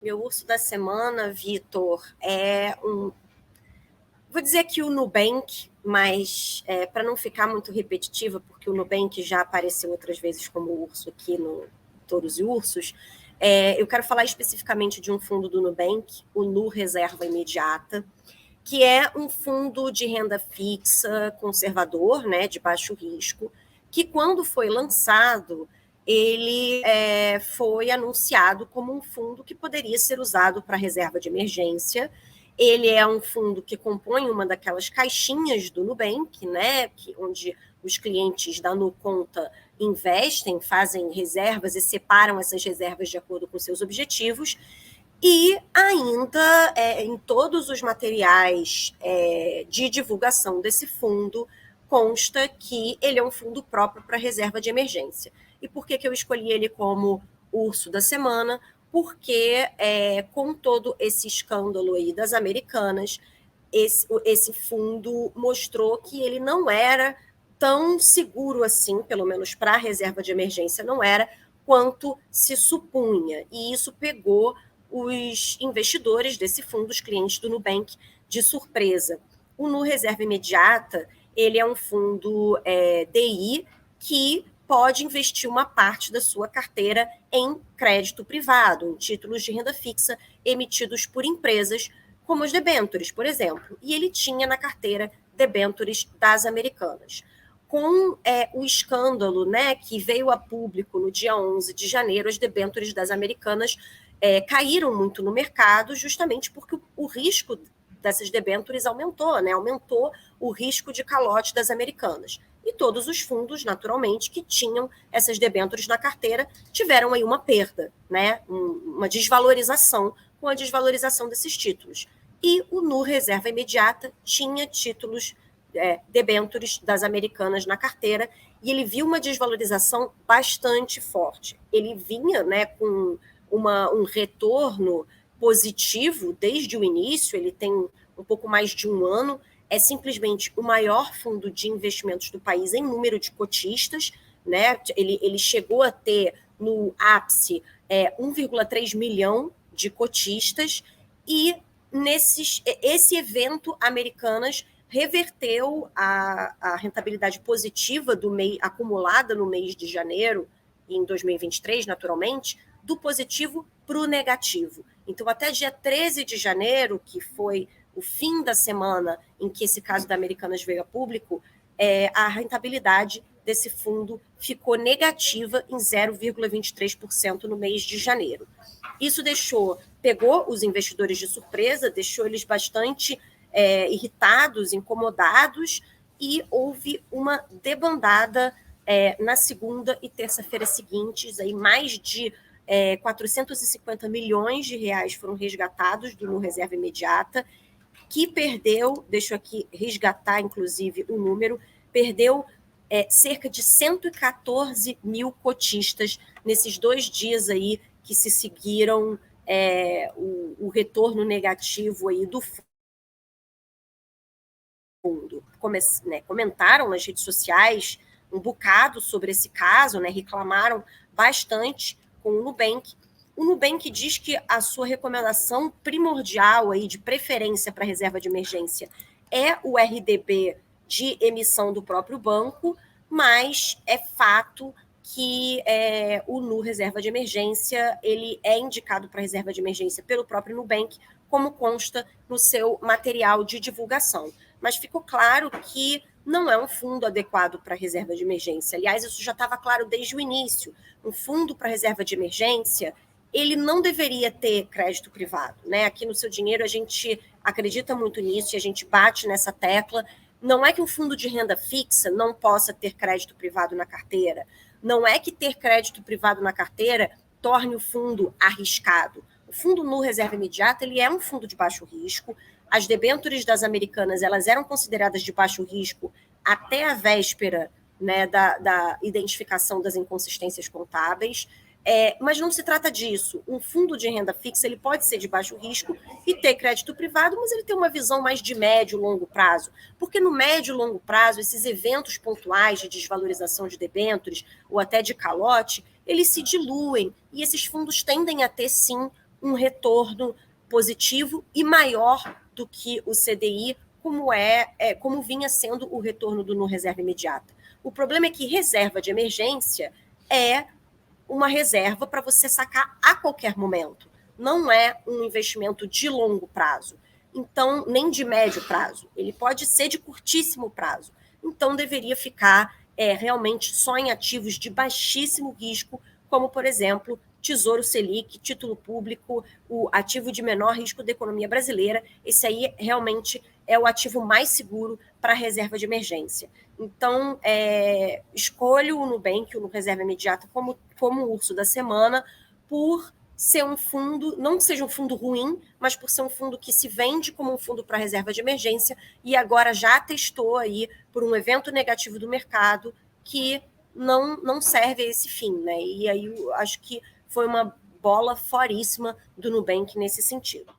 Meu urso da semana, Vitor, vou dizer aqui o Nubank, mas para não ficar muito repetitiva, porque o Nubank já apareceu outras vezes como urso aqui no Touros e Ursos, eu quero falar especificamente de um fundo do Nubank, o Nu Reserva Imediata, que é um fundo de renda fixa conservador, né, de baixo risco, que quando foi lançado, ele foi anunciado como um fundo que poderia ser usado para reserva de emergência. Ele é um fundo que compõe uma daquelas caixinhas do Nubank, né, onde os clientes da NuConta investem, fazem reservas e separam essas reservas de acordo com seus objetivos. E ainda, em todos os materiais de divulgação desse fundo, consta que ele é um fundo próprio para reserva de emergência. E por que eu escolhi ele como urso da semana? Porque, com todo esse escândalo aí das Americanas, esse fundo mostrou que ele não era tão seguro assim, pelo menos para a reserva de emergência não era, quanto se supunha. E isso pegou os investidores desse fundo, os clientes do Nubank, de surpresa. O Nu Reserva Imediata, ele é um fundo DI que pode investir uma parte da sua carteira em crédito privado, em títulos de renda fixa emitidos por empresas, como os debêntures, por exemplo. E ele tinha na carteira debêntures das Americanas. Com o escândalo, né, que veio a público no dia 11 de janeiro, as debêntures das Americanas caíram muito no mercado, justamente porque o risco dessas debêntures aumentou, né? Aumentou o risco de calote das Americanas. E todos os fundos, naturalmente, que tinham essas debêntures na carteira, tiveram aí uma perda, né? Uma desvalorização com a desvalorização desses títulos. E o Nu Reserva Imediata tinha títulos, debêntures das Americanas na carteira, e ele viu uma desvalorização bastante forte. Ele vinha, né, com um retorno positivo desde o início, ele tem um pouco mais de um ano, é simplesmente o maior fundo de investimentos do país em número de cotistas, né? Ele chegou a ter no ápice 1,3 milhão de cotistas, e esse evento Americanas reverteu a rentabilidade positiva do mês, acumulada no mês de janeiro, em 2023, naturalmente, do positivo para o negativo. Então, até dia 13 de janeiro, que foi o fim da semana em que esse caso da Americanas veio a público, a rentabilidade desse fundo ficou negativa em 0,23% no mês de janeiro. Isso pegou os investidores de surpresa, deixou eles bastante irritados, incomodados, e houve uma debandada na segunda e terça-feira seguintes, aí mais de 450 milhões de reais foram resgatados do Nu Reserva Imediata, que perdeu, deixa eu aqui resgatar, inclusive, o número, perdeu cerca de 114 mil cotistas nesses 2 dias aí que se seguiram o retorno negativo aí do fundo. Comentaram nas redes sociais um bocado sobre esse caso, né, reclamaram bastante com o Nubank. O Nubank diz que a sua recomendação primordial aí de preferência para reserva de emergência é o RDB de emissão do próprio banco, mas é fato que o Nu Reserva de Emergência ele é indicado para reserva de emergência pelo próprio Nubank, como consta no seu material de divulgação. Mas ficou claro que não é um fundo adequado para reserva de emergência. Aliás, isso já estava claro desde o início. Um fundo para reserva de emergência, ele não deveria ter crédito privado, né? Aqui no Seu Dinheiro a gente acredita muito nisso e a gente bate nessa tecla. Não é que um fundo de renda fixa não possa ter crédito privado na carteira. Não é que ter crédito privado na carteira torne o fundo arriscado. O fundo Nu Reserva Imediata ele é um fundo de baixo risco. As debêntures das Americanas elas eram consideradas de baixo risco até a véspera, né, da identificação das inconsistências contábeis. Mas não se trata disso. Um fundo de renda fixa ele pode ser de baixo risco e ter crédito privado, mas ele tem uma visão mais de médio e longo prazo. Porque no médio e longo prazo, esses eventos pontuais de desvalorização de debêntures ou até de calote, eles se diluem e esses fundos tendem a ter, sim, um retorno positivo e maior do que o CDI, como vinha sendo o retorno do no reserva imediata. O problema é que reserva de emergência é uma reserva para você sacar a qualquer momento. Não é um investimento de longo prazo. Então, nem de médio prazo. Ele pode ser de curtíssimo prazo. Então, deveria ficar realmente só em ativos de baixíssimo risco, como, por exemplo, Tesouro Selic, título público, o ativo de menor risco da economia brasileira. Esse aí realmente é o ativo mais seguro para a reserva de emergência. Então, escolho o Nubank, o Reserva Imediata, como o urso da semana, por ser um fundo, não que seja um fundo ruim, mas por ser um fundo que se vende como um fundo para reserva de emergência e agora já testou aí por um evento negativo do mercado que não serve a esse fim, né? E aí eu acho que foi uma bola foríssima do Nubank nesse sentido.